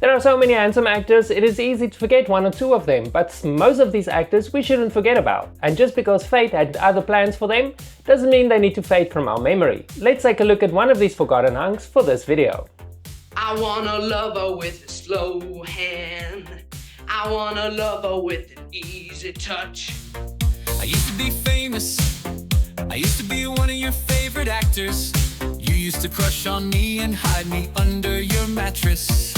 There are so many handsome actors, it is easy to forget one or two of them, but most of these actors we shouldn't forget about. And just because fate had other plans for them, doesn't mean they need to fade from our memory. Let's take a look at one of these forgotten hunks for this video. I wanna love her with a slow hand. I wanna love her with an easy touch. I used to be famous. I used to be one of your favorite actors. You used to crush on me and hide me under your mattress.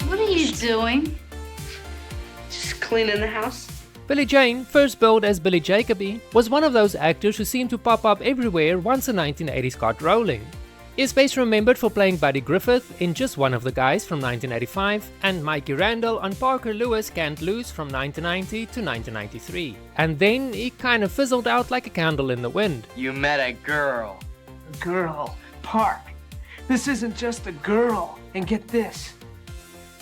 What are you doing? Just cleaning the house. Billy Jayne, first billed as Billy Jacoby, was one of those actors who seemed to pop up everywhere once the 1980s got rolling. He is best remembered for playing Buddy Griffith in Just One of the Guys from 1985 and Mikey Randall on Parker Lewis Can't Lose from 1990 to 1993. And then he kind of fizzled out like a candle in the wind. You met a girl. Girl, Park. This isn't just a girl. And get this,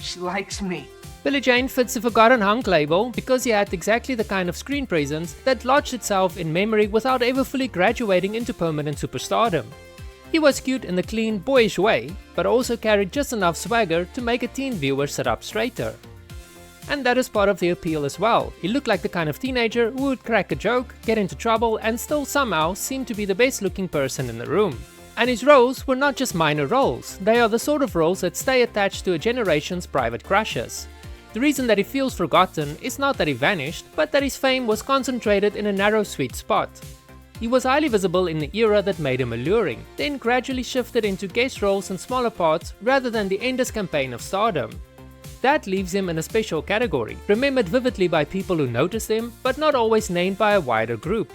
she likes me. Billy Jayne fits the forgotten hunk label because he had exactly the kind of screen presence that lodged itself in memory without ever fully graduating into permanent superstardom. He was cute in the clean, boyish way, but also carried just enough swagger to make a teen viewer sit up straighter. And that is part of the appeal as well. He looked like the kind of teenager who would crack a joke, get into trouble, and still somehow seem to be the best looking person in the room. And his roles were not just minor roles, they are the sort of roles that stay attached to a generation's private crushes. The reason that he feels forgotten is not that he vanished, but that his fame was concentrated in a narrow sweet spot. He was highly visible in the era that made him alluring, then gradually shifted into guest roles in smaller parts rather than the endless campaign of stardom. That leaves him in a special category, remembered vividly by people who noticed him, but not always named by a wider group.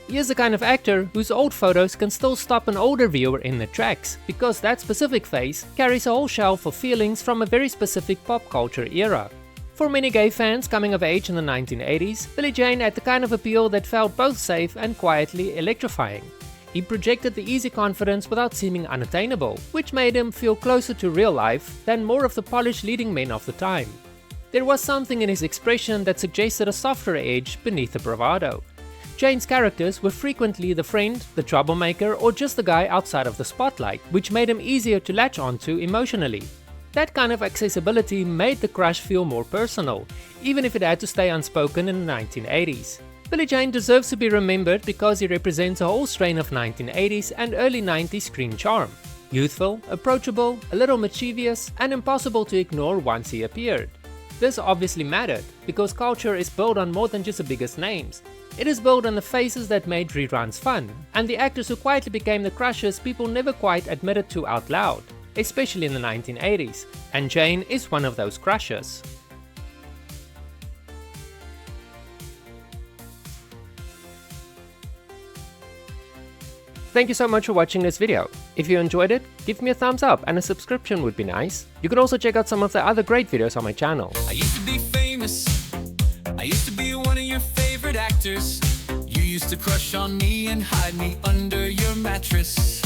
He is the kind of actor whose old photos can still stop an older viewer in their tracks, because that specific face carries a whole shelf of feelings from a very specific pop culture era. For many gay fans coming of age in the 1980s, Billy Jayne had the kind of appeal that felt both safe and quietly electrifying. He projected the easy confidence without seeming unattainable, which made him feel closer to real life than more of the polished leading men of the time. There was something in his expression that suggested a softer edge beneath the bravado. Jayne's characters were frequently the friend, the troublemaker, or just the guy outside of the spotlight, which made him easier to latch onto emotionally. That kind of accessibility made the crush feel more personal, even if it had to stay unspoken in the 1980s. Billy Jayne deserves to be remembered because he represents a whole strain of 1980s and early 90s screen charm. Youthful, approachable, a little mischievous, and impossible to ignore once he appeared. This obviously mattered, because culture is built on more than just the biggest names. It is built on the faces that made reruns fun, and the actors who quietly became the crushes people never quite admitted to out loud, especially in the 1980s, and Jayne is one of those crushes. Thank you so much for watching this video. If you enjoyed it, give me a thumbs up and a subscription would be nice. You can also check out some of the other great videos on my channel. I used to be famous. I used to be one of your favorite actors. You used to crush on me and hide me under your mattress.